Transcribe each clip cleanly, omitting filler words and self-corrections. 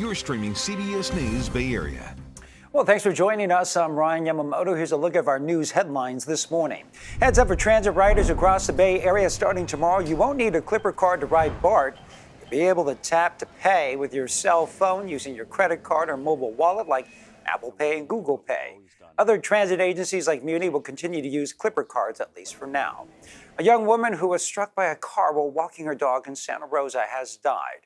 You're streaming CBS News Bay Area. Well, thanks for joining us. I'm Ryan Yamamoto. Here's a look at our news headlines this morning. Heads up for transit riders across the Bay Area starting tomorrow. You won't need a Clipper card to ride BART. You'll be able to tap to pay with your cell phone using your credit card or mobile wallet like Apple Pay and Google Pay. Other transit agencies like Muni will continue to use Clipper cards, at least for now. A young woman who was struck by a car while walking her dog in Santa Rosa has died.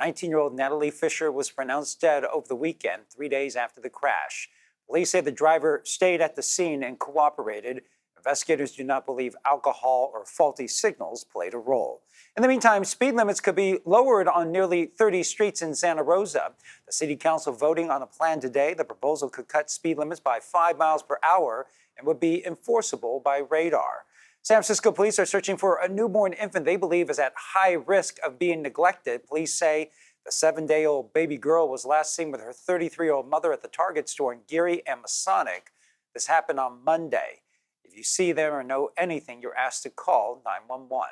19-year-old Natalie Fisher was pronounced dead over the weekend, 3 days after the crash. Police say the driver stayed at the scene and cooperated. Investigators do not believe alcohol or faulty signals played a role. In the meantime, speed limits could be lowered on nearly 30 streets in Santa Rosa. The city council voting on a plan today. The proposal could cut speed limits by 5 miles per hour and would be enforceable by radar. San Francisco police are searching for a newborn infant they believe is at high risk of being neglected. Police say the 7-day-old baby girl was last seen with her 33-year-old mother at the Target store in Geary and Masonic. This happened on Monday. If you see them or know anything, you're asked to call 911.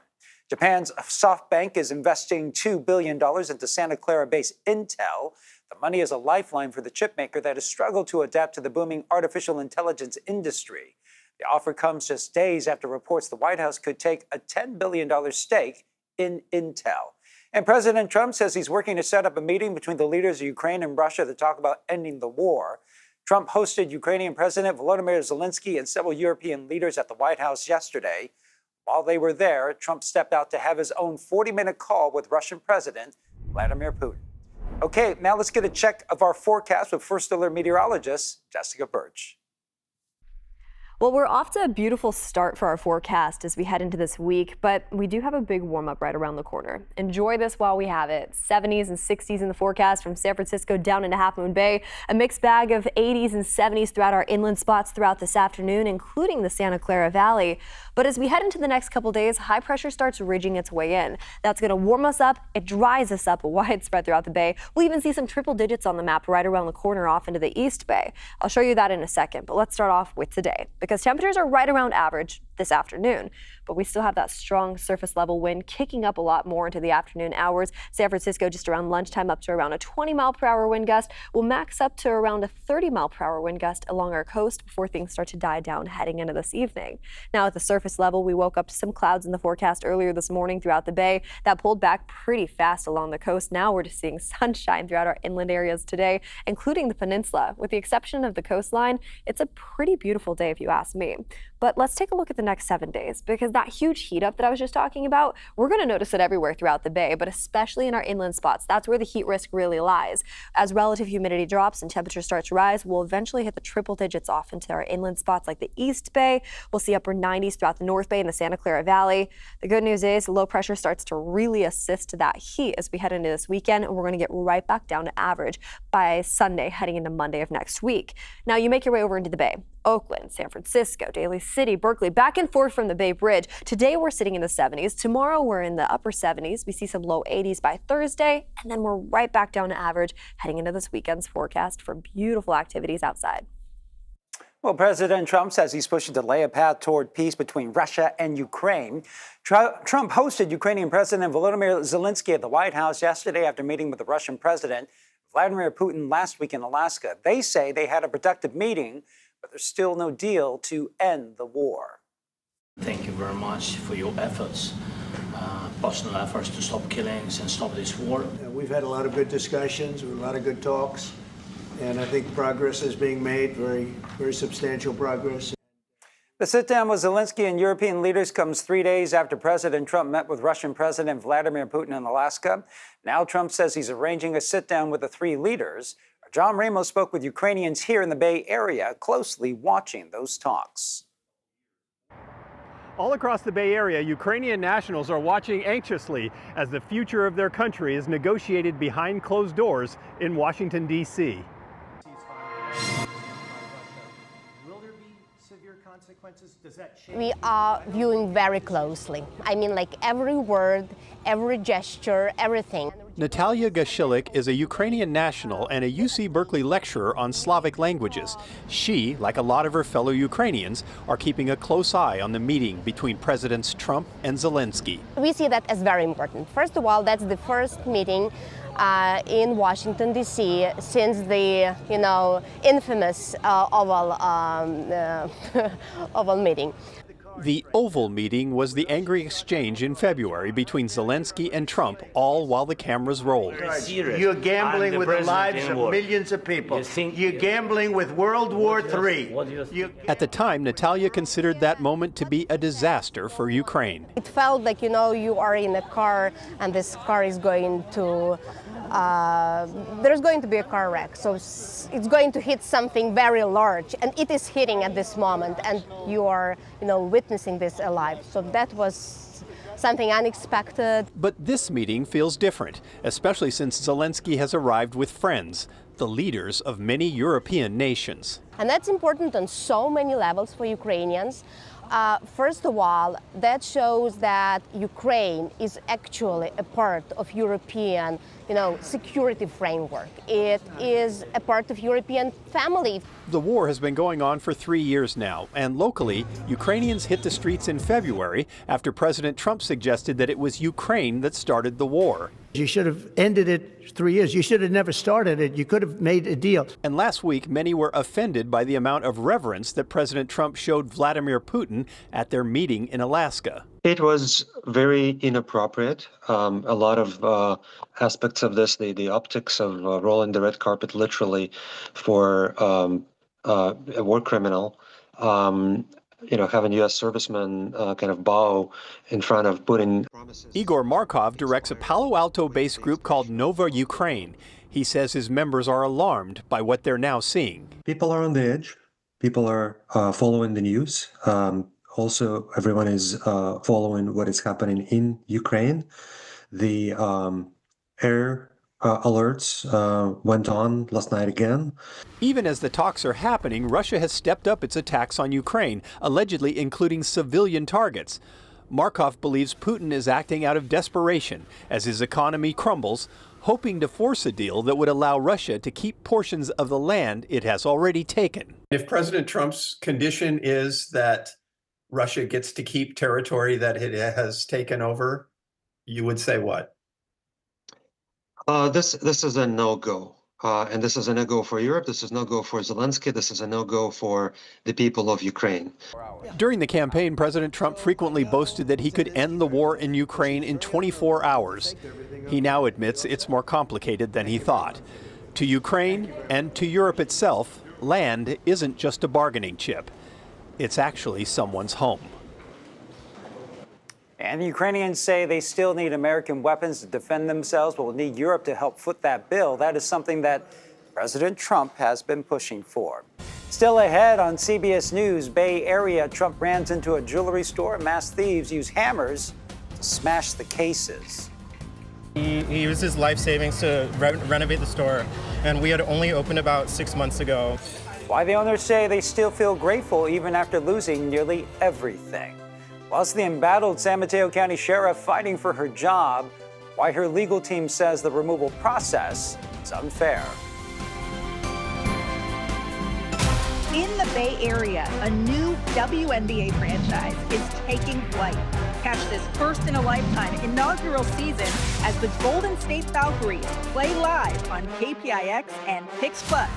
Japan's SoftBank is investing $2 billion into Santa Clara-based Intel. The money is a lifeline for the chipmaker that has struggled to adapt to the booming artificial intelligence industry. The offer comes just days after reports the White House could take a $10 billion stake in Intel. And President Trump says he's working to set up a meeting between the leaders of Ukraine and Russia to talk about ending the war. Trump hosted Ukrainian President Volodymyr Zelensky and several European leaders at the White House yesterday. While they were there, Trump stepped out to have his own 40-minute call with Russian President Vladimir Putin. Okay, now let's get a check of our forecast with First Alert meteorologist Jessica Birch. Well, we're off to a beautiful start for our forecast as we head into this week, but we do have a big warm up right around the corner. Enjoy this while we have it. 70s and 60s in the forecast from San Francisco down into Half Moon Bay. A mixed bag of 80s and 70s throughout our inland spots throughout this afternoon, including the Santa Clara Valley. But as we head into the next couple days, high pressure starts ridging its way in. That's going to warm us up. It dries us up widespread throughout the bay. We'll even see some triple digits on the map right around the corner off into the East Bay. I'll show you that in a second, but let's start off with today, because temperatures are right around average this afternoon, but we still have that strong surface level wind kicking up a lot more into the afternoon hours. San Francisco just around lunchtime up to around a 20-mile-per-hour wind gust. Will max up to around a 30-mile-per-hour wind gust along our coast before things start to die down heading into this evening. Now at the surface level, we woke up to some clouds in the forecast earlier this morning throughout the bay. That pulled back pretty fast along the coast. Now we're just seeing sunshine throughout our inland areas today, including the peninsula. With the exception of the coastline, it's a pretty beautiful day if you ask me. But let's take a look at the next 7 days, because that huge heat up that I was just talking about, we're going to notice it everywhere throughout the bay, but especially in our inland spots. That's where the heat risk really lies. As relative humidity drops and temperature starts to rise, we'll eventually hit the triple digits off into our inland spots like the East Bay. We'll see upper 90s throughout the North Bay and the Santa Clara Valley. The good news is low pressure starts to really assist that heat as we head into this weekend, and we're going to get right back down to average by Sunday heading into Monday of next week. Now you make your way over into the bay. Oakland, San Francisco, Daly City, Berkeley, back and forth from the Bay Bridge. Today we're sitting in the 70s. Tomorrow we're in the upper 70s. We see some low 80s by Thursday, and then we're right back down to average heading into this weekend's forecast for beautiful activities outside. Well, President Trump says he's pushing to lay a path toward peace between Russia and Ukraine. Trump hosted Ukrainian President Volodymyr Zelensky at the White House yesterday after meeting with the Russian President Vladimir Putin last week in Alaska. They say they had a productive meeting, but there's still no deal to end the war. Thank you very much for your efforts, personal efforts to stop killings and stop this war. We've had a lot of good discussions, a lot of good talks, and I think progress is being made, very substantial progress. The sit-down with Zelensky and European leaders comes 3 days after President Trump met with Russian President Vladimir Putin in Alaska. Now Trump says he's arranging a sit-down with the three leaders. John Ramos spoke with Ukrainians here in the Bay Area, closely watching those talks. All across the Bay Area, Ukrainian nationals are watching anxiously as the future of their country is negotiated behind closed doors in Washington, D.C. Will there be severe consequences? Does that change? We are viewing very closely. I mean, like every word, every gesture, everything. Natalia Gashilik is a Ukrainian national and a UC Berkeley lecturer on Slavic languages. She, like a lot of her fellow Ukrainians, are keeping a close eye on the meeting between Presidents Trump and Zelensky. We see that as very important. First of all, that's the first meeting in Washington, D.C. since the, infamous Oval meeting. The Oval meeting was the angry exchange in February between Zelensky and Trump, all while the cameras rolled. You're gambling with the lives of millions of people. You're gambling with World War III. At the time, Natalia considered that moment to be a disaster for Ukraine. It felt like, you are in a car and this car is going to, there's going to be a car wreck. So it's going to hit something very large, and it is hitting at this moment, and you are, witnessing this alive. So that was something unexpected. But this meeting feels different, especially since Zelensky has arrived with friends, the leaders of many European nations. And that's important on so many levels for Ukrainians. First of all, that shows that Ukraine is actually a part of European, security framework. It is a part of European family. The war has been going on for 3 years now, and locally, Ukrainians hit the streets in February after President Trump suggested that it was Ukraine that started the war. You should have ended it 3 years. You should have never started it. You could have made a deal. And last week, many were offended by the amount of reverence that President Trump showed Vladimir Putin at their meeting in Alaska. It was very inappropriate. A lot of aspects of this, the optics of rolling the red carpet literally for a war criminal, having U.S. servicemen kind of bow in front of Putin. Igor Markov directs a Palo Alto-based group called Nova Ukraine. He says his members are alarmed by what they're now seeing. People are on the edge. People are following the news. Also, everyone is following what is happening in Ukraine. The air alerts went on last night again. Even as the talks are happening, Russia has stepped up its attacks on Ukraine, allegedly including civilian targets. Markov believes Putin is acting out of desperation as his economy crumbles, hoping to force a deal that would allow Russia to keep portions of the land it has already taken. If President Trump's condition is that Russia gets to keep territory that it has taken over, you would say what? This is a no-go. And this is a no-go for Europe. This is a no-go for Zelensky. This is a no-go for the people of Ukraine. During the campaign, President Trump frequently boasted that he could end the war in Ukraine in 24 hours. He now admits it's more complicated than he thought. To Ukraine and to Europe itself, land isn't just a bargaining chip. It's actually someone's home. And the Ukrainians say they still need American weapons to defend themselves, but will need Europe to help foot that bill. That is something that President Trump has been pushing for. Still ahead on CBS News Bay Area, Trump ran into a jewelry store. Masked thieves use hammers to smash the cases. He used his life savings to renovate the store, and we had only opened about 6 months ago. Why the owners say they still feel grateful even after losing nearly everything. Plus, the embattled San Mateo County Sheriff fighting for her job. Why her legal team says the removal process is unfair. In the Bay Area, a new WNBA franchise is taking flight. Catch this first-in-a-lifetime inaugural season as the Golden State Valkyries play live on KPIX and Pix Plus.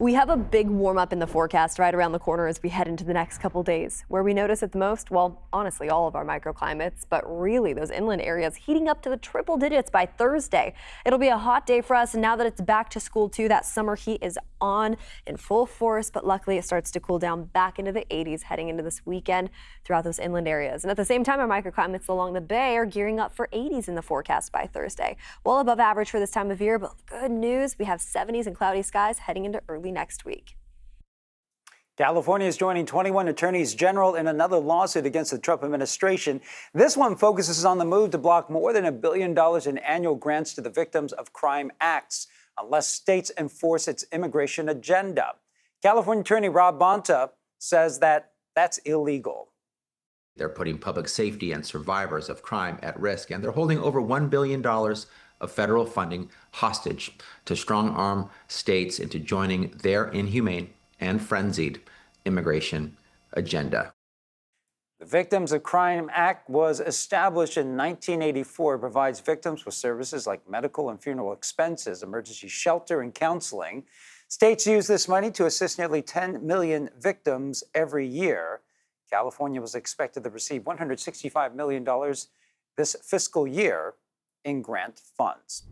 We have a big warm up in the forecast right around the corner as we head into the next couple days. Where we notice it the most, well, honestly, all of our microclimates, but really those inland areas heating up to the triple digits by Thursday. It'll be a hot day for us, and now that it's back to school too, that summer heat is on in full force, but luckily it starts to cool down back into the 80s heading into this weekend throughout those inland areas. And at the same time, our microclimates along the bay are gearing up for 80s in the forecast by Thursday. Well above average for this time of year, but good news, we have 70s and cloudy skies heading into early next week. California is joining 21 attorneys general in another lawsuit against the Trump administration. This one focuses on the move to block more than $1 billion in annual grants to the victims of crime acts unless states enforce its immigration agenda. California Attorney Rob Bonta says that that's illegal. They're putting public safety and survivors of crime at risk, and they're holding over $1 billion of federal funding hostage to strong-arm states into joining their inhumane and frenzied immigration agenda. The Victims of Crime Act was established in 1984. It provides victims with services like medical and funeral expenses, emergency shelter, and counseling. States use this money to assist nearly 10 million victims every year. California was expected to receive $165 million this fiscal year in grant funds.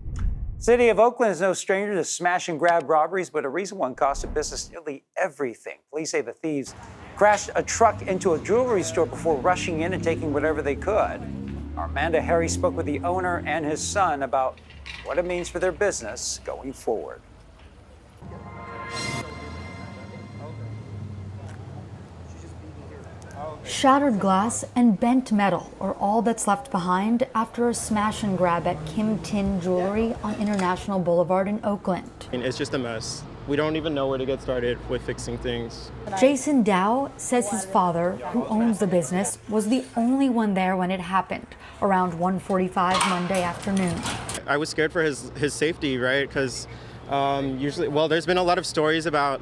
City of Oakland is no stranger to smash and grab robberies, but a recent one cost a business nearly everything. Police say the thieves crashed a truck into a jewelry store before rushing in and taking whatever they could. Armanda Harry spoke with the owner and his son about what it means for their business going forward. Shattered glass and bent metal are all that's left behind after a smash and grab at Kim Tin Jewelry on International Boulevard in Oakland. It's just a mess. We don't even know where to get started with fixing things. Jason Dow says his father, who owns the business, was the only one there when it happened, around 1:45 Monday afternoon. I was scared for his safety, right? Because usually, well, there's been a lot of stories about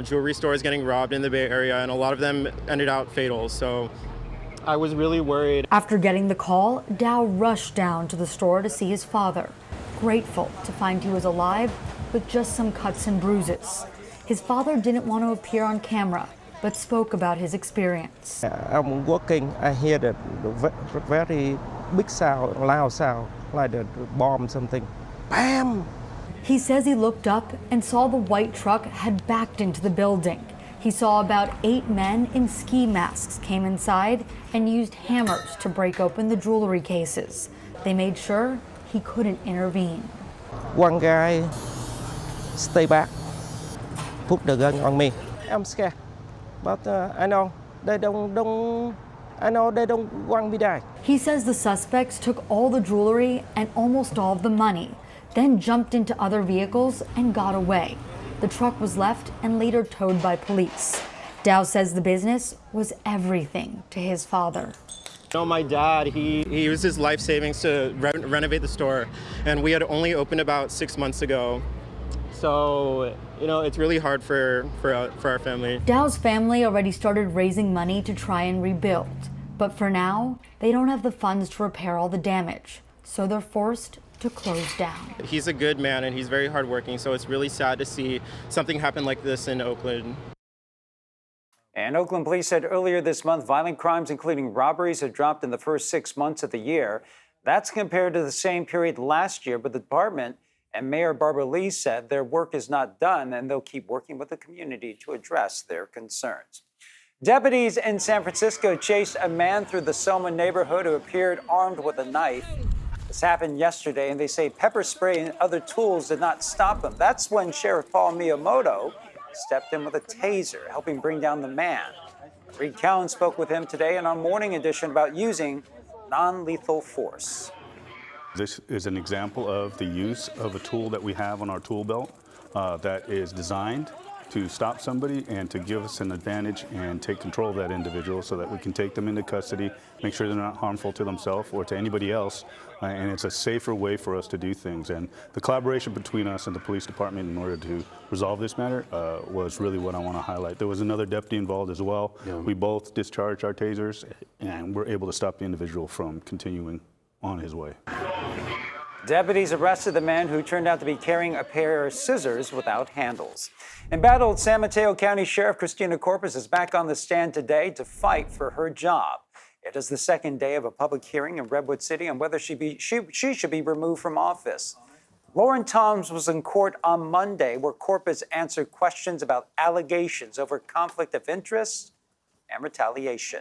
jewelry stores getting robbed in the Bay Area, and a lot of them ended out fatal. So I was really worried. After getting the call, Dow rushed down to the store to see his father, grateful to find he was alive with just some cuts and bruises. His father didn't want to appear on camera, but spoke about his experience. I'm walking, I hear the very big sound, loud sound, like the bomb something. Bam! He says he looked up and saw the white truck had backed into the building. He saw about 8 men in ski masks came inside and used hammers to break open the jewelry cases. They made sure he couldn't intervene. One guy stay back, put the gun on me. I'm scared, but I know they don't want me to die. He says the suspects took all the jewelry and almost all of the money, then jumped into other vehicles and got away. The truck was left and later towed by police. Dow says the business was everything to his father. My dad, he used his life savings to renovate the store, and we had only opened about 6 months ago. So, it's really hard for our family. Dow's family already started raising money to try and rebuild. But for now, they don't have the funds to repair all the damage. So they're forced to close down. He's a good man and he's very hardworking, so it's really sad to see something happen like this in Oakland. And Oakland police said earlier this month, violent crimes, including robberies, have dropped in the first 6 months of the year. That's compared to the same period last year, but the department and Mayor Barbara Lee said their work is not done and they'll keep working with the community to address their concerns. Deputies in San Francisco chased a man through the Soma neighborhood who appeared armed with a knife. This happened yesterday, and they say pepper spray and other tools did not stop him. That's when Sheriff Paul Miyamoto stepped in with a taser, helping bring down the man. Reed Cowan spoke with him today in our morning edition about using non-lethal force. This is an example of the use of a tool that we have on our tool belt that is designed to stop somebody and to give us an advantage and take control of that individual so that we can take them into custody, make sure they're not harmful to themselves or to anybody else, and it's a safer way for us to do things. And the collaboration between us and the police department in order to resolve this matter was really what I want to highlight. There was another deputy involved as well. Yeah. We both discharged our tasers and were able to stop the individual from continuing on his way. Deputies arrested the man who turned out to be carrying a pair of scissors without handles. Embattled San Mateo County Sheriff Christina Corpus is back on the stand today to fight for her job. It is the second day of a public hearing in Redwood City on whether she should be removed from office. Lauren Toms was in court on Monday, where Corpus answered questions about allegations over conflict of interest and retaliation.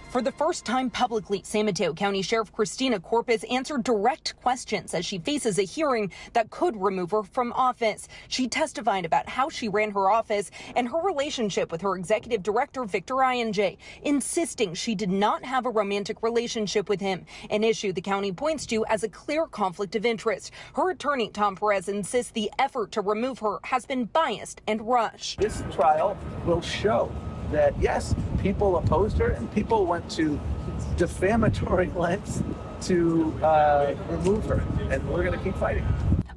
For the first time publicly, San Mateo County Sheriff Christina Corpus answered direct questions as she faces a hearing that could remove her from office. She testified about how she ran her office and her relationship with her executive director, Victor Iyenjay, insisting she did not have a romantic relationship with him, an issue the county points to as a clear conflict of interest. Her attorney, Tom Perez, insists the effort to remove her has been biased and rushed. This trial will show that, yes, people opposed her and people went to defamatory lengths to remove her, and we're going to keep fighting.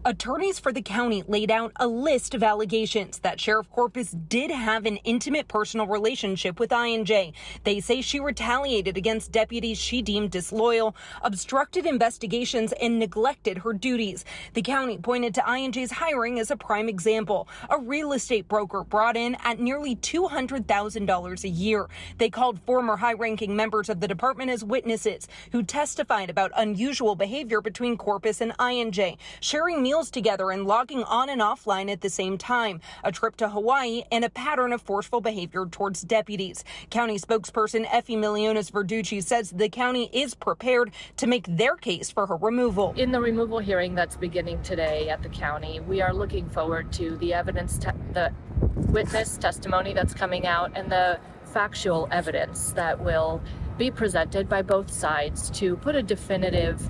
Attorneys for the county laid out a list of allegations that Sheriff Corpus did have an intimate personal relationship with Iyenjay. They say she retaliated against deputies she deemed disloyal, obstructed investigations, and neglected her duties. The county pointed to Iyenjay's hiring as a prime example, a real estate broker brought in at nearly $200,000 a year. They called former high-ranking members of the department as witnesses who testified about unusual behavior between Corpus and Iyenjay, sharing meals together and logging on and offline at the same time, a trip to Hawaii, and a pattern of forceful behavior towards deputies. County spokesperson Effie Miliones Verducci says the county is prepared to make their case for her removal. In the removal hearing that's beginning today at the county, we are looking forward to the evidence, the witness testimony that's coming out, and the factual evidence that will be presented by both sides to put a definitive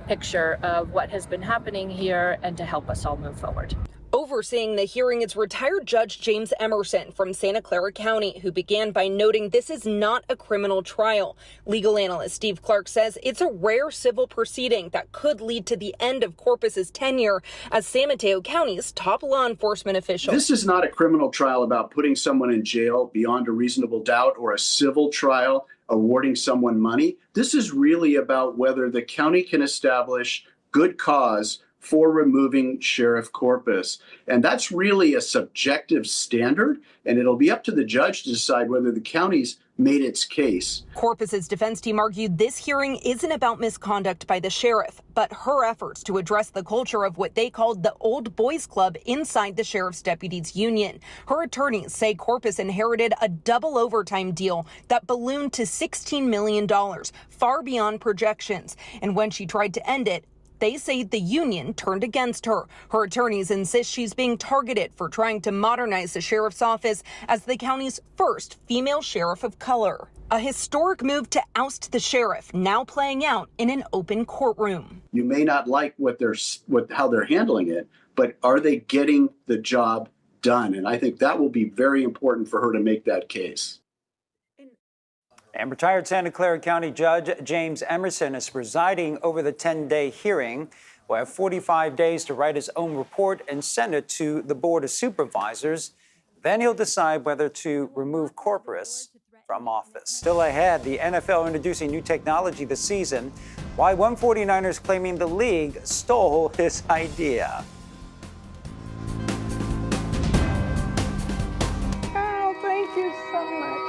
picture of what has been happening here and to help us all move forward. Overseeing the hearing is retired Judge James Emerson from Santa Clara County, who began by noting this is not a criminal trial. Legal analyst Steve Clark says it's a rare civil proceeding that could lead to the end of Corpus's tenure as San Mateo County's top law enforcement official. This is not a criminal trial about putting someone in jail beyond a reasonable doubt or a civil trial awarding someone money. This is really about whether the county can establish good cause for removing Sheriff Corpus. And that's really a subjective standard, and it'll be up to the judge to decide whether the county's made its case. Corpus's defense team argued this hearing isn't about misconduct by the sheriff, but her efforts to address the culture of what they called the old boys club inside the sheriff's deputies union. Her attorneys say Corpus inherited a double overtime deal that ballooned to $16 million, far beyond projections. And when she tried to end it, they say the union turned against her. Her attorneys insist she's being targeted for trying to modernize the sheriff's office as the county's first female sheriff of color. A historic move to oust the sheriff now playing out in an open courtroom. You may not like how they're handling it, but are they getting the job done? And I think that will be very important for her to make that case. And retired Santa Clara County Judge James Emerson is presiding over the 10-day hearing. Will have 45 days to write his own report and send it to the Board of Supervisors. Then he'll decide whether to remove Corpus from office. Still ahead, the NFL introducing new technology this season. Why one 49ers claiming the league stole his idea. Oh, thank you so much.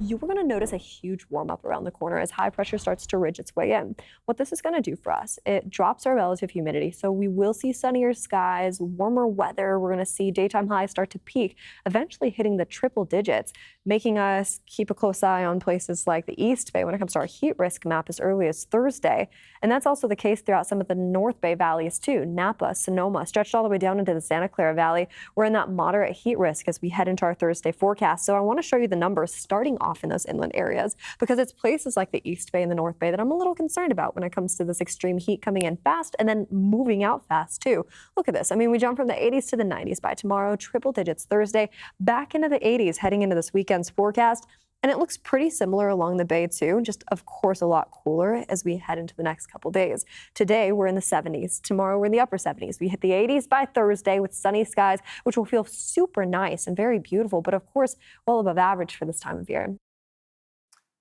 you are going to notice a huge warm up around the corner as high pressure starts to ridge its way in. What this is going to do for us, it drops our relative humidity. So we will see sunnier skies, warmer weather. We're going to see daytime highs start to peak, eventually hitting the triple digits, making us keep a close eye on places like the East Bay when it comes to our heat risk map as early as Thursday. And that's also the case throughout some of the North Bay valleys too. Napa, Sonoma, stretched all the way down into the Santa Clara Valley. We're in that moderate heat risk as we head into our Thursday forecast. So I want to show you the numbers starting off in those inland areas because it's places like the East Bay and the North Bay that I'm a little concerned about when it comes to this extreme heat coming in fast and then moving out fast too. Look at this. I mean, we jump from the 80s to the 90s by tomorrow, triple digits Thursday, back into the 80s heading into this weekend's forecast. And it looks pretty similar along the bay too, just of course a lot cooler as we head into the next couple days. Today we're in the 70s. Tomorrow we're in the upper 70s. We hit the 80s by Thursday with sunny skies, which will feel super nice and very beautiful, but of course well above average for this time of year.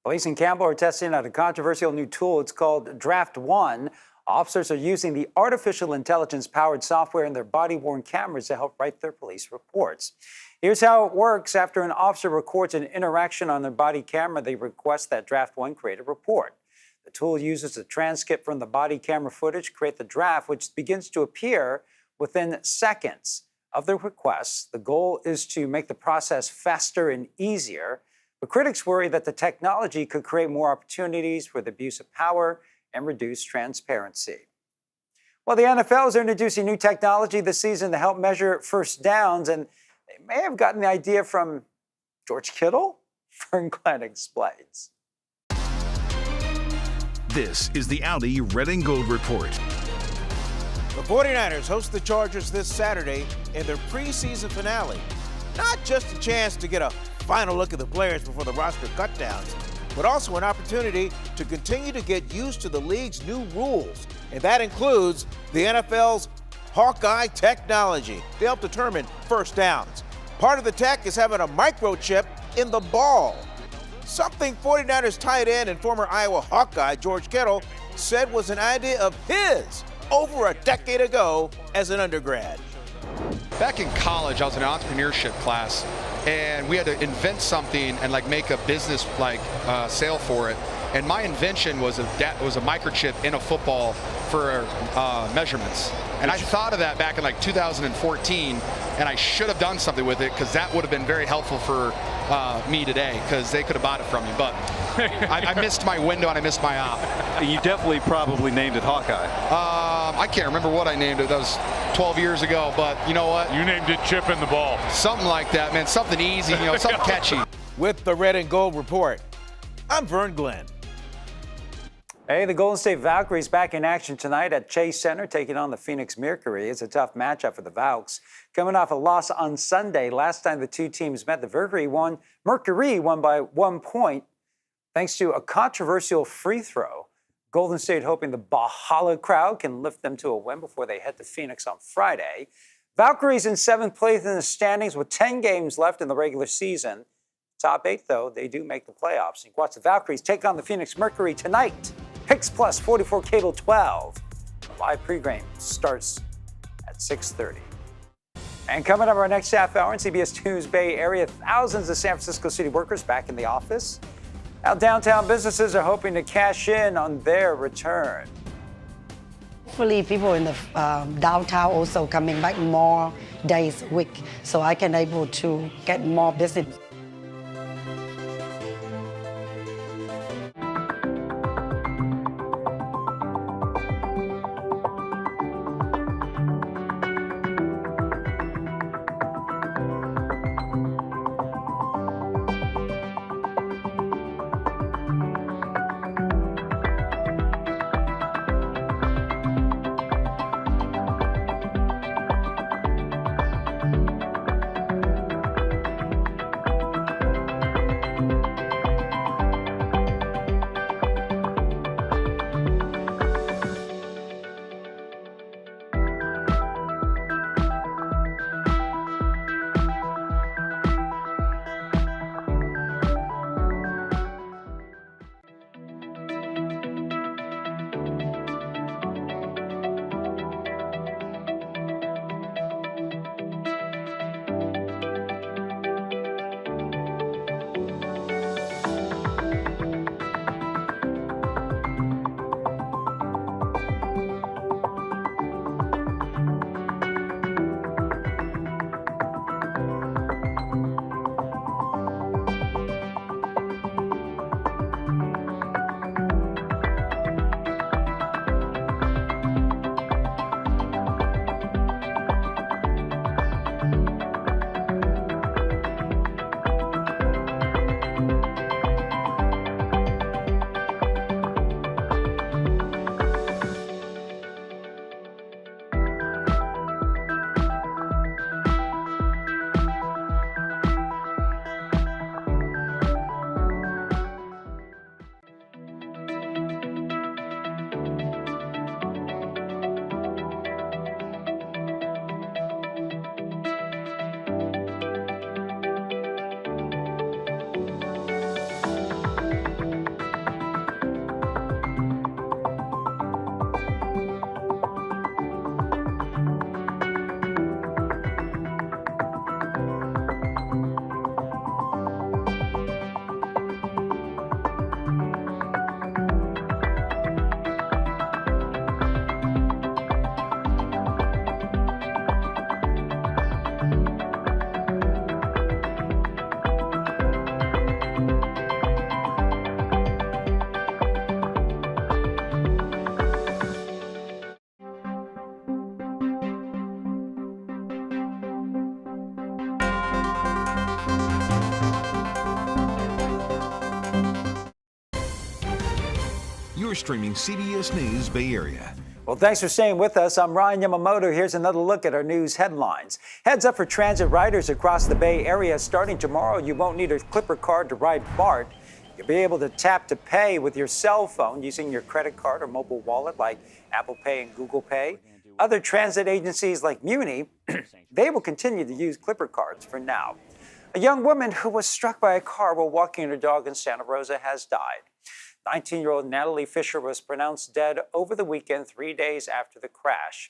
Police in Campbell are testing out a controversial new tool. It's called Draft One. Officers are using the artificial intelligence-powered software in their body-worn cameras to help write their police reports. Here's how it works. After an officer records an interaction on their body camera, they request that Draft One create a report. The tool uses a transcript from the body camera footage to create the draft, which begins to appear within seconds of the request. The goal is to make the process faster and easier, but critics worry that the technology could create more opportunities for the abuse of power and reduce transparency. Well, the NFL is introducing new technology this season to help measure first downs, and they may have gotten the idea from George Kittle. Fern Glenn explains. This is the Audi Red and Gold Report. The 49ers host the Chargers this Saturday in their preseason finale. Not just a chance to get a final look at the players before the roster cutdowns, but also an opportunity to continue to get used to the league's new rules. And that includes the NFL's Hawkeye technology to help determine first downs. Part of the tech is having a microchip in the ball, something 49ers tight end and former Iowa Hawkeye George Kittle said was an idea of his over a decade ago as an undergrad. Back in college, I was in an entrepreneurship class, and we had to invent something and make a business sale for it. And my invention was a microchip in a football for measurements. And I thought of that back in 2014, and I should have done something with it because that would have been very helpful for me today because they could have bought it from me. But I missed my window and I missed my op. You definitely probably named it Hawkeye. I can't remember what I named it. That was 12 years ago, but you know what? You named it Chip in the Ball. Something like that, man. Something easy, something catchy. With the Red and Gold Report, I'm Vern Glenn. Hey, the Golden State Valkyries back in action tonight at Chase Center, taking on the Phoenix Mercury. It's a tough matchup for the Valks. Coming off a loss on Sunday, last time the two teams met, the Mercury won by 1 point thanks to a controversial free throw. Golden State hoping the Bahala crowd can lift them to a win before they head to Phoenix on Friday. Valkyries in 7th place in the standings with 10 games left in the regular season. Top 8, though, they do make the playoffs. You can watch the Valkyries take on the Phoenix Mercury tonight. Pix Plus 44 Cable 12. Live pregame starts at 6:30. And coming up our next half hour in CBS News Bay Area, thousands of San Francisco city workers back in the office. Now downtown businesses are hoping to cash in on their return. Hopefully people in the downtown also coming back more days a week so I can able to get more business. You're streaming CBS News Bay Area. Well, thanks for staying with us. I'm Ryan Yamamoto. Here's another look at our news headlines. Heads up for transit riders across the Bay Area. Starting tomorrow, you won't need a Clipper card to ride BART. You'll be able to tap to pay with your cell phone using your credit card or mobile wallet like Apple Pay and Google Pay. Other transit agencies like Muni, they will continue to use Clipper cards for now. A young woman who was struck by a car while walking her dog in Santa Rosa has died. 19-year-old Natalie Fisher was pronounced dead over the weekend, 3 days after the crash.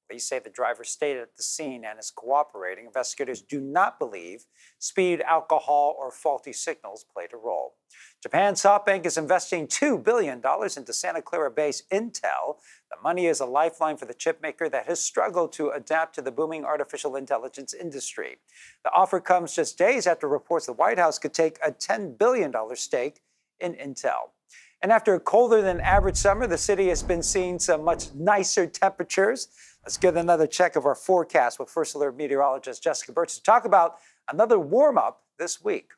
Police say the driver stayed at the scene and is cooperating. Investigators do not believe speed, alcohol, or faulty signals played a role. Japan's SoftBank is investing $2 billion into Santa Clara-based Intel. The money is a lifeline for the chipmaker that has struggled to adapt to the booming artificial intelligence industry. The offer comes just days after reports the White House could take a $10 billion stake in Intel. And after a colder than average summer, the city has been seeing some much nicer temperatures. Let's get another check of our forecast with First Alert meteorologist Jessica Burch to talk about another warm-up this week.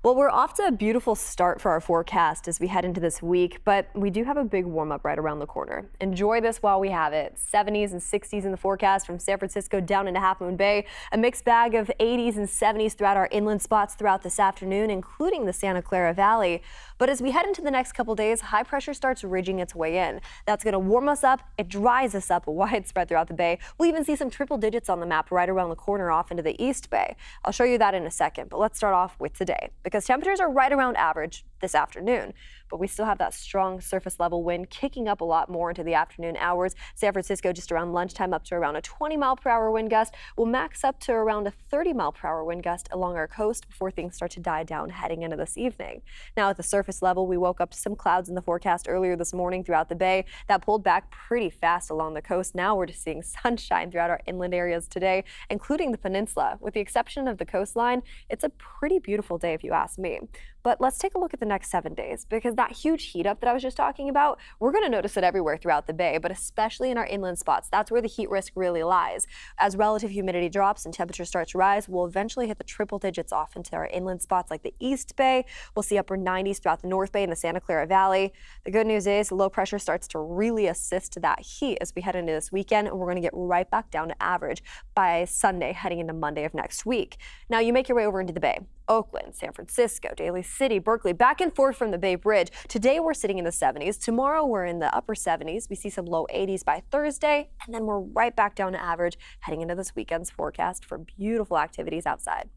Well, we're off to a beautiful start for our forecast as we head into this week, but we do have a big warm-up right around the corner. Enjoy this while we have it. 70s and 60s in the forecast from San Francisco down into Half Moon Bay. A mixed bag of 80s and 70s throughout our inland spots throughout this afternoon, including the Santa Clara Valley. But as we head into the next couple days, high pressure starts ridging its way in. That's going to warm us up. It dries us up widespread throughout the bay. We'll even see some triple digits on the map right around the corner off into the East Bay. I'll show you that in a second, but let's start off with today because temperatures are right around average this afternoon. But we still have that strong surface level wind kicking up a lot more into the afternoon hours. San Francisco just around lunchtime up to around a 20-mile-per-hour wind gust. Will max up to around a 30-mile-per-hour wind gust along our coast before things start to die down heading into this evening. Now at the surface level, we woke up to some clouds in the forecast earlier this morning throughout the bay. That pulled back pretty fast along the coast. Now we're just seeing sunshine throughout our inland areas today, including the peninsula. With the exception of the coastline, it's a pretty beautiful day if you ask me. But let's take a look at the next 7 days because that huge heat up that I was just talking about, we're going to notice it everywhere throughout the bay, but especially in our inland spots. That's where the heat risk really lies. As relative humidity drops and temperature starts to rise, we'll eventually hit the triple digits off into our inland spots like the East Bay. We'll see upper 90s throughout the North Bay and the Santa Clara Valley. The good news is low pressure starts to really assist to that heat as we head into this weekend, and we're going to get right back down to average by Sunday heading into Monday of next week. Now you make your way over into the bay. Oakland, San Francisco, Daly City, Berkeley, back and forth from the Bay Bridge. Today we're sitting in the 70s. Tomorrow we're in the upper 70s. We see some low 80s by Thursday, and then we're right back down to average heading into this weekend's forecast for beautiful activities outside.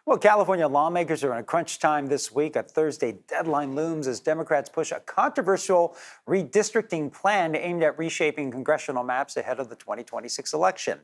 Well, California lawmakers are in a crunch time this week. A Thursday deadline looms as Democrats push a controversial redistricting plan aimed at reshaping congressional maps ahead of the 2026 election.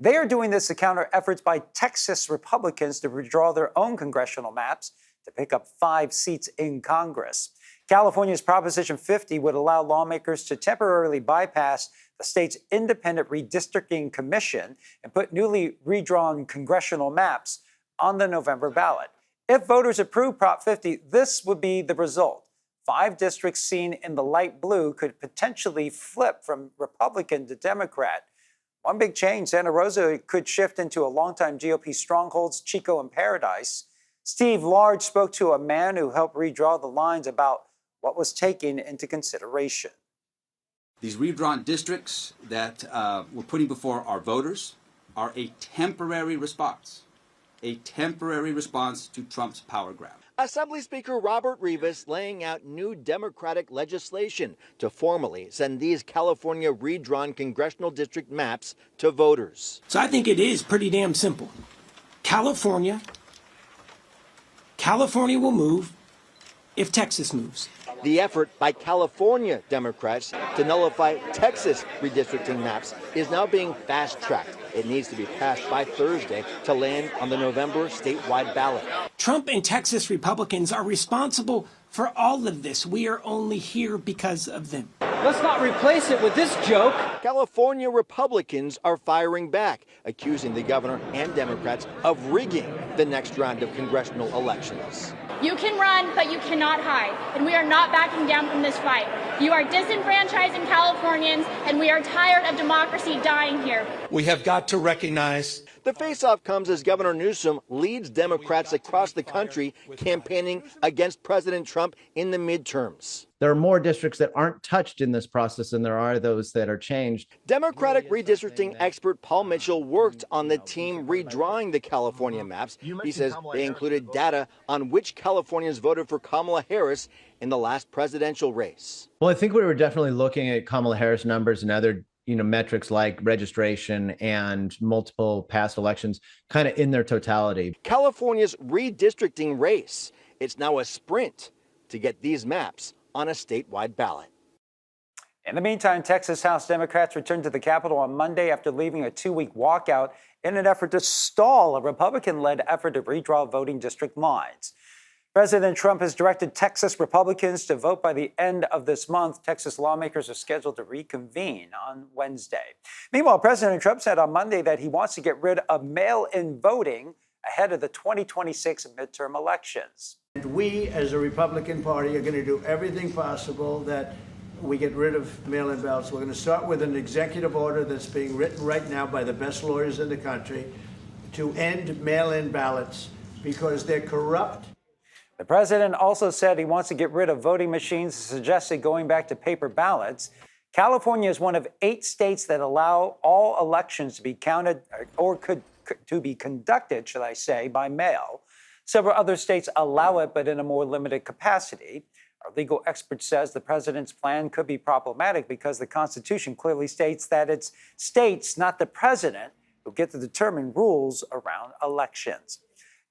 They are doing this to counter efforts by Texas Republicans to redraw their own congressional maps to pick up 5 seats in Congress. California's Proposition 50 would allow lawmakers to temporarily bypass the state's independent redistricting commission and put newly redrawn congressional maps on the November ballot. If voters approve Prop 50, this would be the result. 5 districts seen in the light blue could potentially flip from Republican to Democrat. One big change, Santa Rosa could shift into a longtime GOP strongholds, Chico and Paradise. Steve Large spoke to a man who helped redraw the lines about what was taken into consideration. These redrawn districts that we're putting before our voters are a temporary response to Trump's power grab. Assembly Speaker Robert Rivas laying out new Democratic legislation to formally send these California redrawn congressional district maps to voters. So I think it is pretty damn simple. California will move if Texas moves. The effort by California Democrats to nullify Texas redistricting maps is now being fast-tracked. It needs to be passed by Thursday to land on the November statewide ballot. Trump and Texas Republicans are responsible for all of this. We are only here because of them. Let's not replace it with this joke. California Republicans are firing back, accusing the governor and Democrats of rigging the next round of congressional elections. You can run, but you cannot hide, and we are not backing down from this fight. You are disenfranchising Californians, and we are tired of democracy dying here. We have got to recognize The face-off comes as Governor Newsom leads Democrats across the country campaigning against President Trump in the midterms. There are more districts that aren't touched in this process than there are those that are changed. Democratic redistricting expert Paul Mitchell worked on the team redrawing the California maps. He says they included data on which Californians voted for Kamala Harris in the last presidential race. Well, I think we were definitely looking at Kamala Harris numbers and other metrics like registration and multiple past elections kind of in their totality. California's redistricting race. It's now a sprint to get these maps on a statewide ballot. In the meantime, Texas House Democrats returned to the Capitol on Monday after leaving a 2-week walkout in an effort to stall a Republican-led effort to redraw voting district lines. President Trump has directed Texas Republicans to vote by the end of this month. Texas lawmakers are scheduled to reconvene on Wednesday. Meanwhile, President Trump said on Monday that he wants to get rid of mail-in voting ahead of the 2026 midterm elections. And we, as a Republican Party, are going to do everything possible that we get rid of mail-in ballots. We're going to start with an executive order that's being written right now by the best lawyers in the country to end mail-in ballots because they're corrupt. The president also said he wants to get rid of voting machines, suggested going back to paper ballots. California is one of 8 states that allow all elections to be counted or to be conducted, should I say, by mail. Several other states allow it, but in a more limited capacity. Our legal expert says the president's plan could be problematic because the Constitution clearly states that it's states, not the president, who get to determine rules around elections.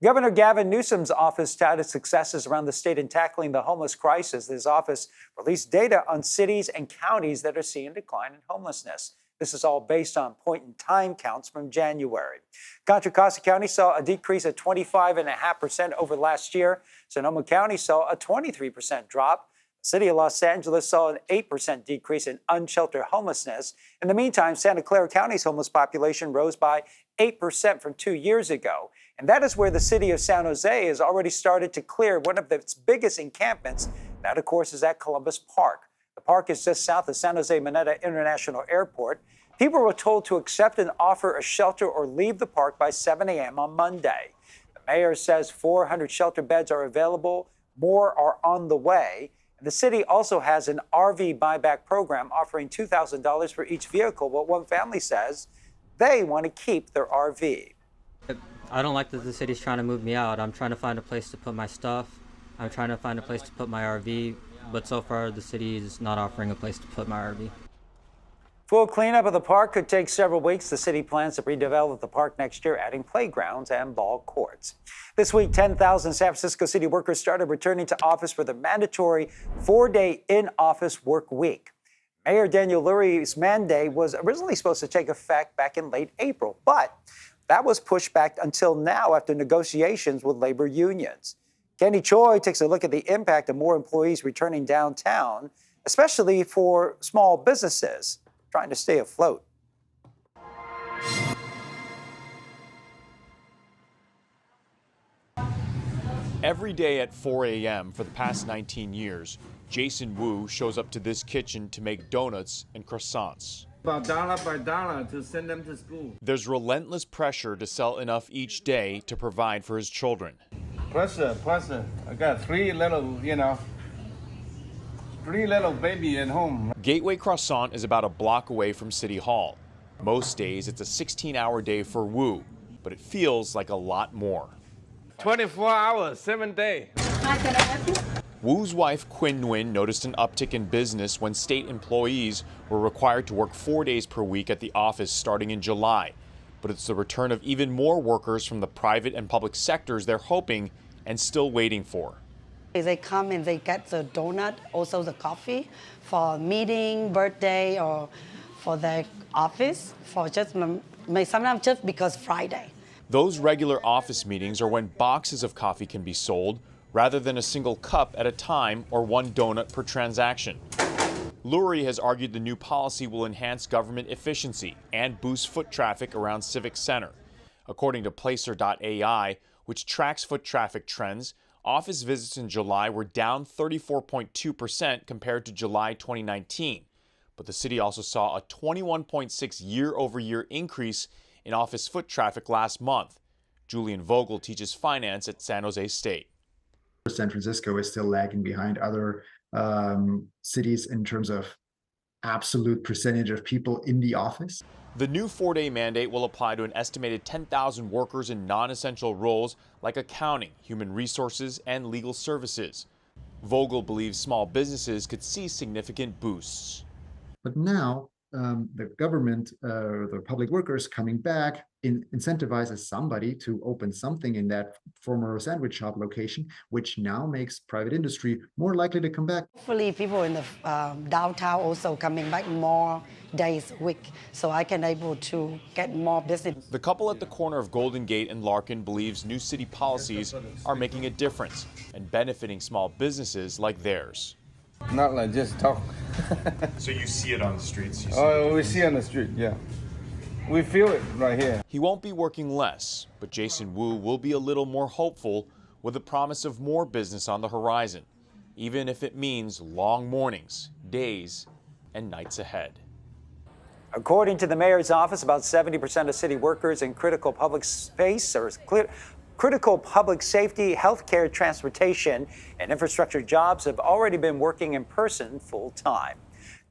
Governor Gavin Newsom's office touted successes around the state in tackling the homeless crisis. His office released data on cities and counties that are seeing a decline in homelessness. This is all based on point-in-time counts from January. Contra Costa County saw a decrease of 25.5% over last year. Sonoma County saw a 23% drop. The city of Los Angeles saw an 8% decrease in unsheltered homelessness. In the meantime, Santa Clara County's homeless population rose by 8% from 2 years ago. And that is where the city of San Jose has already started to clear one of its biggest encampments. That, of course, is at Columbus Park. The park is just south of San Jose Mineta International Airport. People were told to accept and offer a shelter or leave the park by 7 a.m. on Monday. The mayor says 400 shelter beds are available. More are on the way. And the city also has an RV buyback program offering $2,000 for each vehicle. But one family says they want to keep their RV. I don't like that the city's trying to move me out. I'm trying to find a place to put my stuff. I'm trying to find a place to put my RV. But so far, the city is not offering a place to put my RV. Full cleanup of the park could take several weeks. The city plans to redevelop the park next year, adding playgrounds and ball courts. This week, 10,000 San Francisco city workers started returning to office for the mandatory 4-day in-office work week. Mayor Daniel Lurie's mandate was originally supposed to take effect back in late April, but that was pushed back until now after negotiations with labor unions. Kenny Choi takes a look at the impact of more employees returning downtown, especially for small businesses trying to stay afloat. Every day at 4 a.m. for the past 19 years, Jason Wu shows up to this kitchen to make donuts and croissants. About dollar by dollar to send them to school. There's relentless pressure to sell enough each day to provide for his children. Plus, I got three little baby at home. Gateway Croissant is about a block away from City Hall. Most days, it's a 16-hour day for Wu, but it feels like a lot more. 24 hours, 7 days. Hi, can I help you? Wu's wife, Quinn Nguyen, noticed an uptick in business when state employees were required to work 4 days per week at the office starting in July. But it's the return of even more workers from the private and public sectors they're hoping and still waiting for. They come and they get the donut, also the coffee for meeting, birthday, or for their office, for just sometimes just because Friday. Those regular office meetings are when boxes of coffee can be sold rather than a single cup at a time or one donut per transaction. Lurie has argued the new policy will enhance government efficiency and boost foot traffic around Civic Center. According to Placer.ai, which tracks foot traffic trends, office visits in July were down 34.2% compared to July 2019. But the city also saw a 21.6 year-over-year increase in office foot traffic last month. Julian Vogel teaches finance at San Jose State. San Francisco is still lagging behind other cities in terms of absolute percentage of people in the office. The new 4-day mandate will apply to an estimated 10,000 workers in non-essential roles like accounting, human resources, and legal services. Vogel believes small businesses could see significant boosts. But now the government, the public workers coming back, incentivizes somebody to open something in that former sandwich shop location, which now makes private industry more likely to come back. Hopefully people in the downtown also coming back more days a week, so I can able to get more business. The couple at the corner of Golden Gate and Larkin believes new city policies are making a difference and benefiting small businesses like theirs. Not like just talk. So you see it on the streets? We see it on the street, yeah. We feel it right here. He won't be working less, but Jason Wu will be a little more hopeful with the promise of more business on the horizon, even if it means long mornings, days, and nights ahead. According to the mayor's office, about 70% of city workers in critical public space or critical public safety, healthcare, transportation, and infrastructure jobs have already been working in person full time.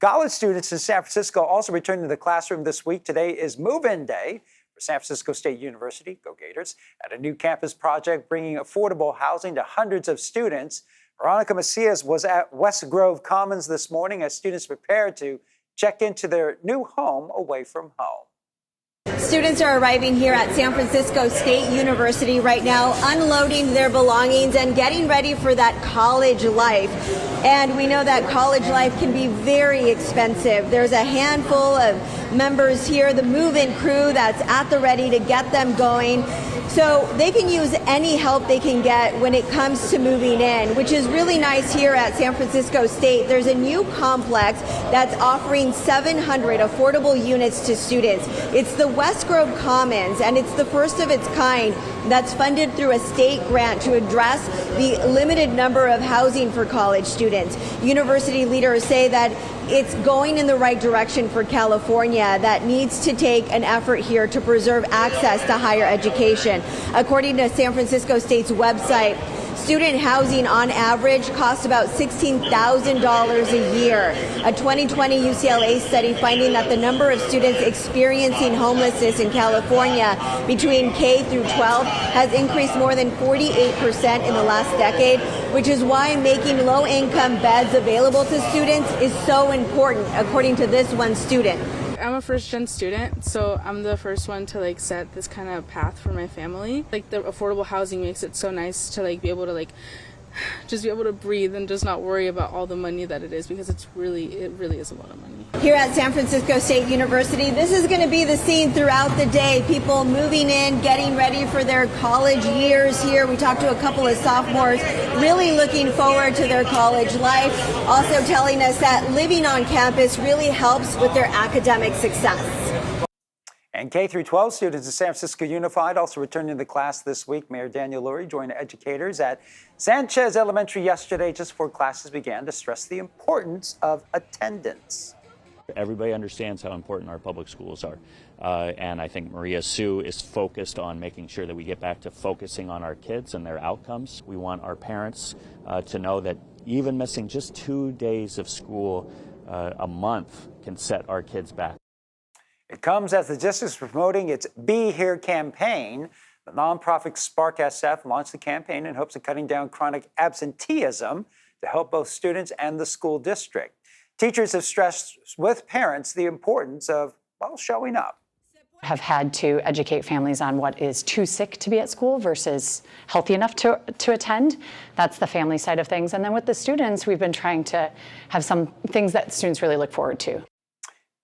College students in San Francisco also returning to the classroom this week. Today is move-in day for San Francisco State University, go Gators, at a new campus project bringing affordable housing to hundreds of students. Veronica Macias was at West Grove Commons this morning as students prepared to check into their new home away from home. Students are arriving here at San Francisco State University right now, unloading their belongings and getting ready for that college life. And we know that college life can be very expensive. There's a handful of members here, the move-in crew that's at the ready to get them going. So they can use any help they can get when it comes to moving in, which is really nice here at San Francisco State. There's a new complex that's offering 700 affordable units to students. It's the West Grove Commons, and it's the first of its kind that's funded through a state grant to address the limited number of housing for college students. University leaders say that it's going in the right direction for California that needs to take an effort here to preserve access to higher education. According to San Francisco State's website, student housing on average costs about $16,000 a year. A 2020 UCLA study finding that the number of students experiencing homelessness in California between K through 12 has increased more than 48% in the last decade, which is why making low-income beds available to students is so important, according to this one student. I'm a first-gen student, so I'm the first one to set this kind of path for my family. The affordable housing makes it so nice to be able to just be able to breathe and just not worry about all the money that it is, because it really is a lot of money. Here at San Francisco State University, this is going to be the scene throughout the day. People moving in, getting ready for their college years here. We talked to a couple of sophomores really looking forward to their college life, also telling us that living on campus really helps with their academic success. And K through 12 students at San Francisco Unified also returning to class this week. Mayor Daniel Lurie joined educators at Sanchez Elementary yesterday just before classes began to stress the importance of attendance. Everybody understands how important our public schools are. And I think Maria Sue is focused on making sure that we get back to focusing on our kids and their outcomes. We want our parents to know that even missing just 2 days of school a month can set our kids back. It comes as the district is promoting its Be Here campaign. The nonprofit Spark SF launched the campaign in hopes of cutting down chronic absenteeism to help both students and the school district. Teachers have stressed with parents the importance of, showing up. Have had to educate families on what is too sick to be at school versus healthy enough to attend. That's the family side of things. And then with the students, we've been trying to have some things that students really look forward to.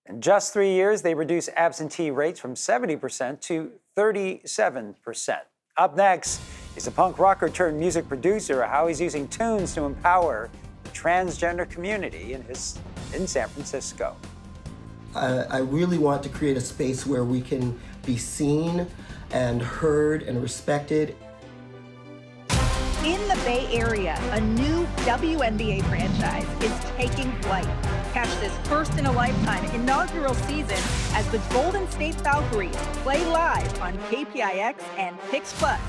In just 3 years, they reduced absentee rates from 70% to 37%. Up next is a punk rocker turned music producer, how he's using tunes to empower the transgender community in San Francisco. I really want to create a space where we can be seen and heard and respected. In the Bay Area, a new WNBA franchise is taking flight. catch this first-in-a-lifetime inaugural season as the Golden State Valkyries play live on KPIX and Pix Plus.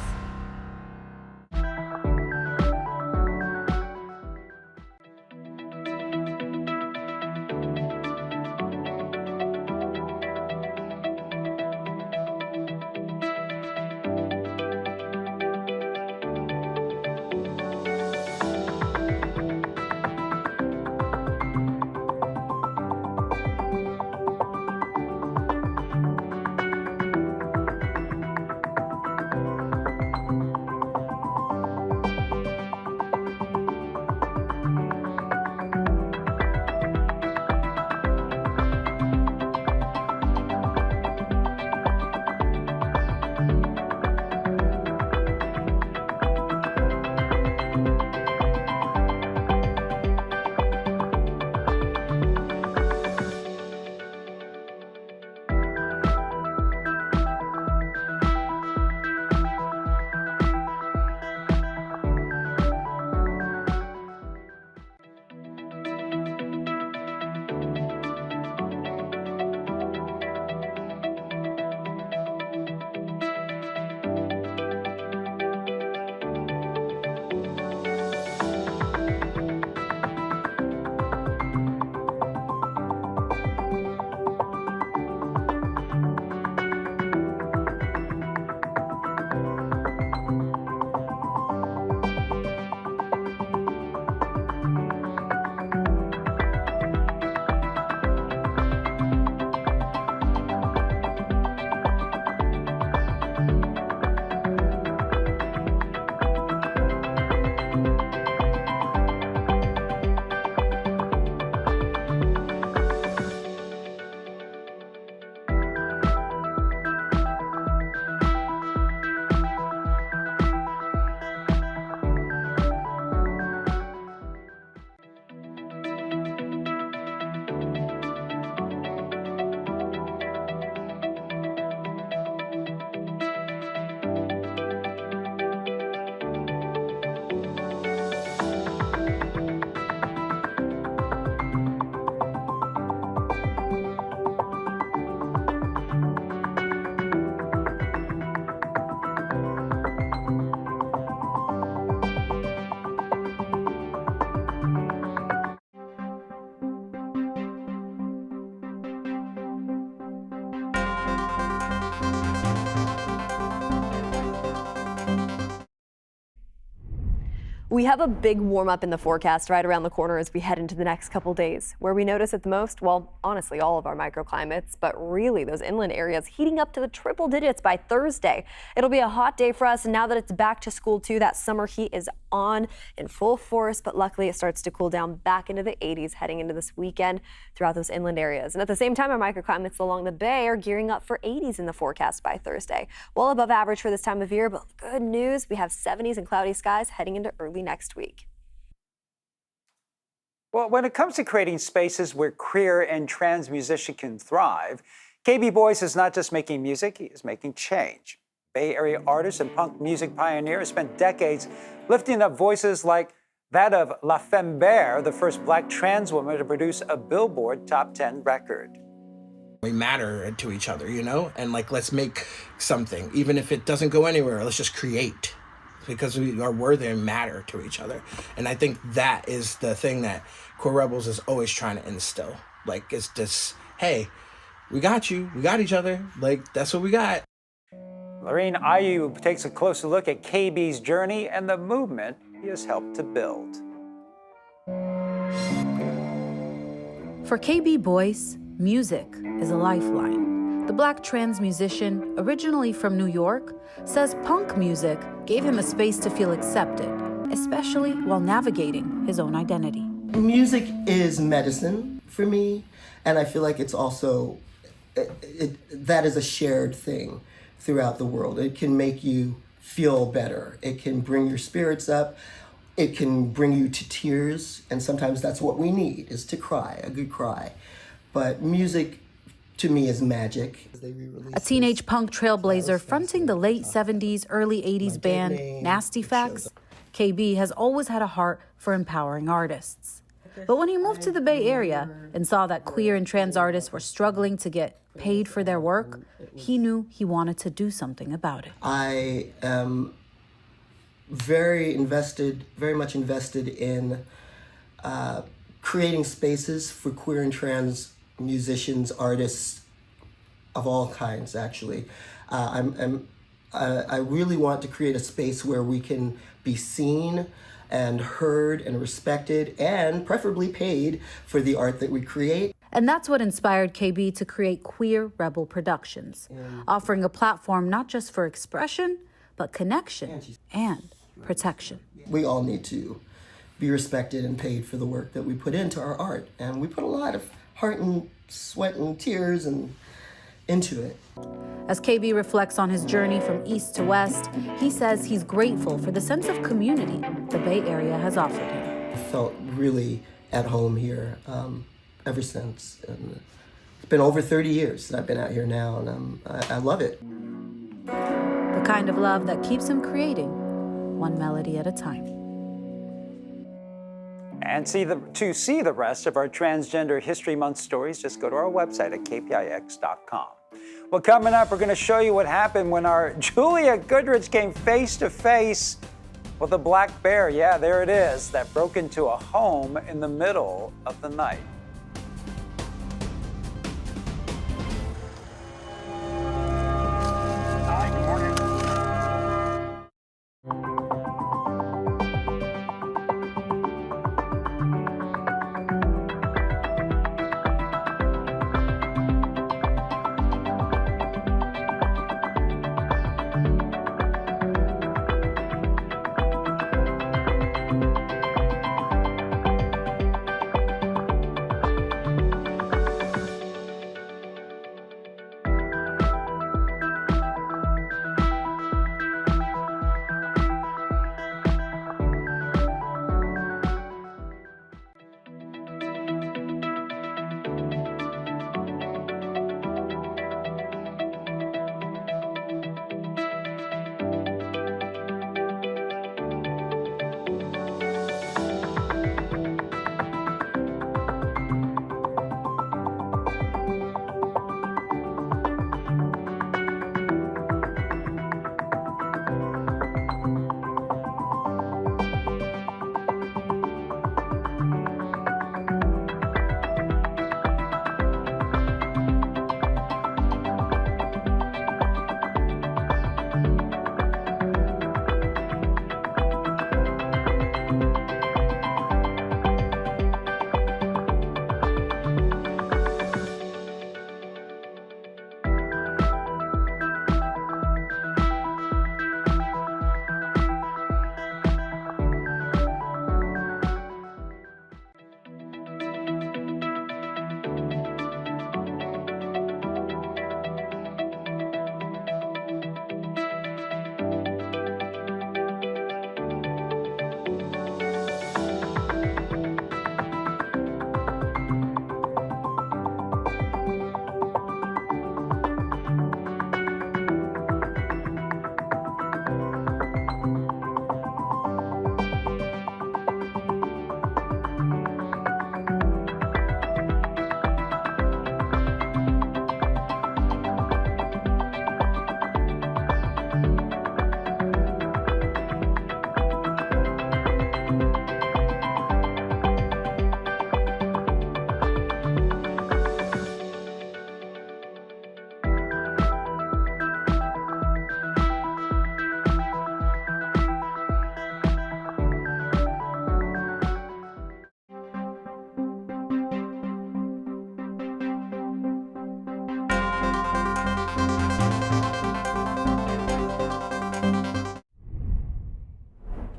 We have a big warm up in the forecast right around the corner as we head into the next couple days. Where we notice it the most, well, honestly, all of our microclimates, but really those inland areas heating up to the triple digits by Thursday. It'll be a hot day for us, and now that it's back to school too, that summer heat is on in full force, but luckily it starts to cool down back into the 80s heading into this weekend throughout those inland areas. And at the same time, our microclimates along the bay are gearing up for 80s in the forecast by Thursday. Well above average for this time of year, but good news, we have 70s and cloudy skies heading into early next week. Well, when it comes to creating spaces where queer and trans musicians can thrive, KB Boyce is not just making music, he is making change. Bay Area artist and punk music pioneer has spent decades lifting up voices like that of La Femme Bear, the first Black trans woman to produce a Billboard Top 10 record. We matter to each other, you know? And like, let's make something. Even if it doesn't go anywhere, let's just create. Because we are worthy and matter to each other. And I think that is the thing that Queer Rebels is always trying to instill. Like, it's just, hey, we got you, we got each other. Like, that's what we got. Lorene Ayu takes a closer look at KB's journey and the movement he has helped to build. For KB Boyce, music is a lifeline. The Black trans musician, originally from New York, says punk music gave him a space to feel accepted, especially while navigating his own identity. Music is medicine for me, and I feel like it's also, that is a shared thing throughout the world. It can make you feel better. It can bring your spirits up. It can bring you to tears, and sometimes that's what we need, is to cry, a good cry. But music, to me, is magic. A teenage punk trailblazer fronting the late 70s, early 80s band Nasty Facts, KB has always had a heart for empowering artists. But when he moved to the Bay Area and saw that queer and trans artists were struggling to get paid for their work, he knew he wanted to do something about it. I am very much invested in creating spaces for queer and trans musicians, artists of all kinds, actually. I really want to create a space where we can be seen and heard and respected and preferably paid for the art that we create. And that's what inspired KB to create Queer Rebel Productions, offering a platform not just for expression, but connection and protection. We all need to be respected and paid for the work that we put into our art. And we put a lot of heart and sweat and tears into it. As KB reflects on his journey from east to west, he says he's grateful for the sense of community the Bay Area has offered him. I felt really at home here ever since. And it's been over 30 years that I've been out here now, and I love it. The kind of love that keeps him creating one melody at a time. And to see the rest of our Transgender History Month stories, just go to our website at kpix.com. Well, coming up, we're going to show you what happened when our Julia Goodrich came face to face with a black bear. Yeah, there it is, that broke into a home in the middle of the night. Hi, good morning.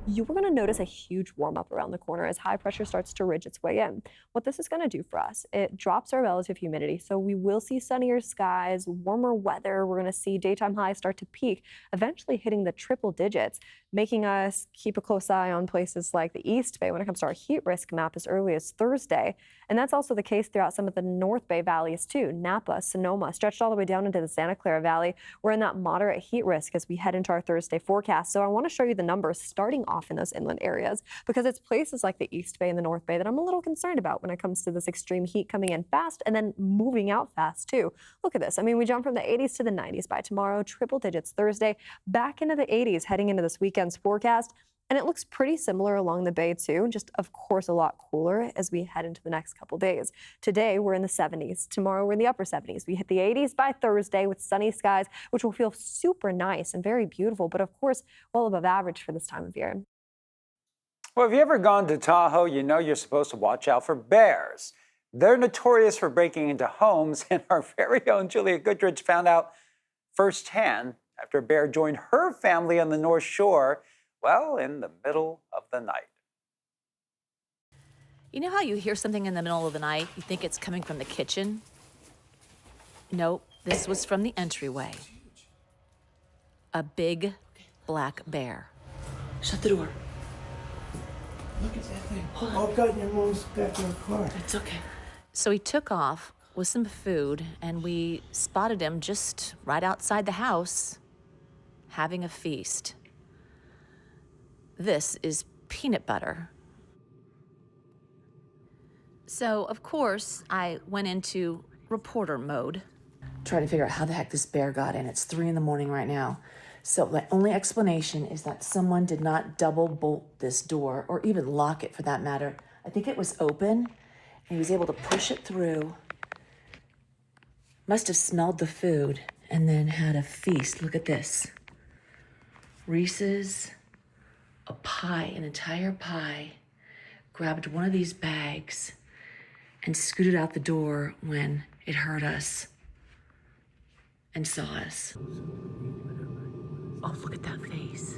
You are going to notice a huge warm up around the corner as high pressure starts to ridge its way in. What this is going to do for us, it drops our relative humidity, so we will see sunnier skies, warmer weather. We're going to see daytime highs start to peak, eventually hitting the triple digits, making us keep a close eye on places like the East Bay when it comes to our heat risk map as early as Thursday. And that's also the case throughout some of the North Bay valleys too. Napa, Sonoma, stretched all the way down into the Santa Clara Valley. We're in that moderate heat risk as we head into our Thursday forecast. So I want to show you the numbers starting off off in those inland areas, because it's places like the East Bay and the North Bay that I'm a little concerned about when it comes to this extreme heat coming in fast and then moving out fast too. Look at this. I mean, we jump from the 80s to the 90s by tomorrow, triple digits Thursday, back into the 80s heading into this weekend's forecast. And it looks pretty similar along the bay too, just of course a lot cooler as we head into the next couple days. Today we're in the 70s. Tomorrow we're in the upper 70s. We hit the 80s by Thursday with sunny skies, which will feel super nice and very beautiful, but of course well above average for this time of year. Well, have you ever gone to Tahoe? You know you're supposed to watch out for bears. They're notorious for breaking into homes, and our very own Julia Goodrich found out firsthand after a bear joined her family on the North Shore, well, in the middle of the night. You know how you hear something in the middle of the night, you think it's coming from the kitchen? Nope, this was from the entryway. A big black bear. Shut the door. Look at that thing. Oh God, your mom's back in the car. It's okay. So he took off with some food, and we spotted him just right outside the house, having a feast. This is peanut butter. So, of course, I went into reporter mode. Trying to figure out how the heck this bear got in. It's 3 a.m. right now. So the only explanation is that someone did not double bolt this door, or even lock it for that matter. I think it was open, and he was able to push it through. Must have smelled the food and then had a feast. Look at this. Reese's, a pie, an entire pie, grabbed one of these bags and scooted out the door when it heard us and saw us. Oh, look at that face.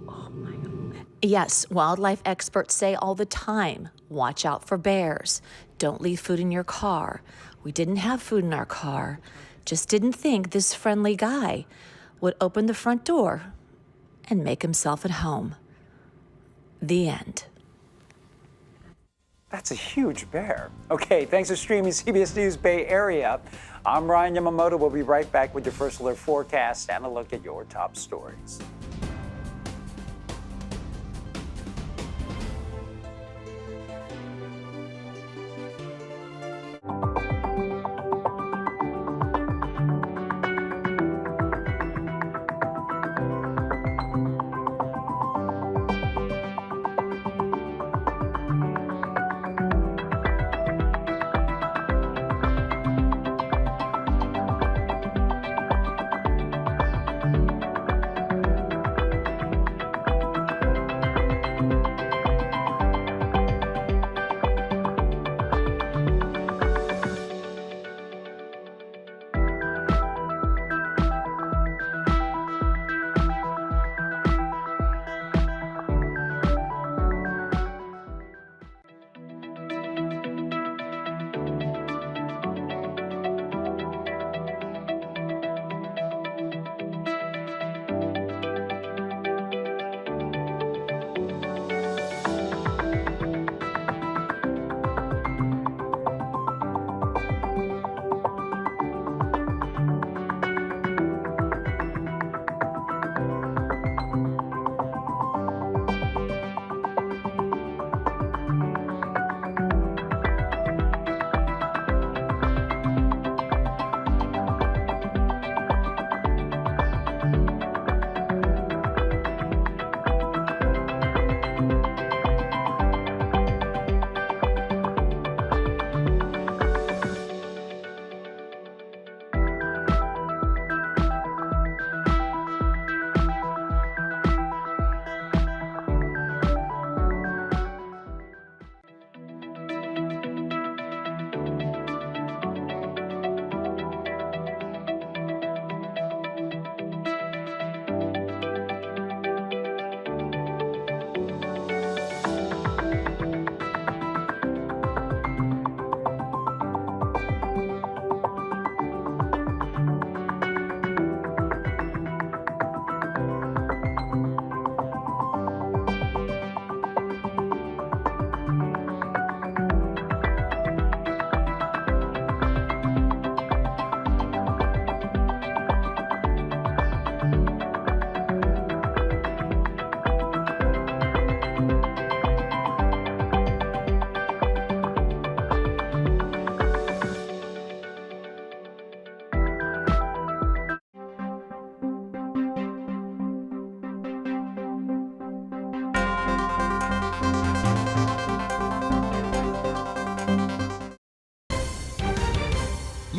Oh my God. Yes, wildlife experts say all the time, watch out for bears. Don't leave food in your car. We didn't have food in our car. Just didn't think this friendly guy would open the front door and make himself at home. The end. That's a huge bear. Okay, thanks for streaming CBS News Bay Area. I'm Ryan Yamamoto. We'll be right back with your First Alert forecast and a look at your top stories.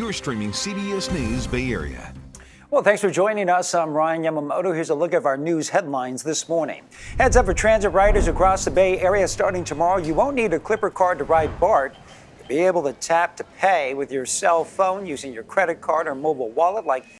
You're streaming CBS News Bay Area. Well, thanks for joining us. I'm Ryan Yamamoto. Here's a look at our news headlines this morning. Heads up for transit riders across the Bay Area starting tomorrow. You won't need a Clipper card to ride BART. You'll be able to tap to pay with your cell phone using your credit card or mobile wallet like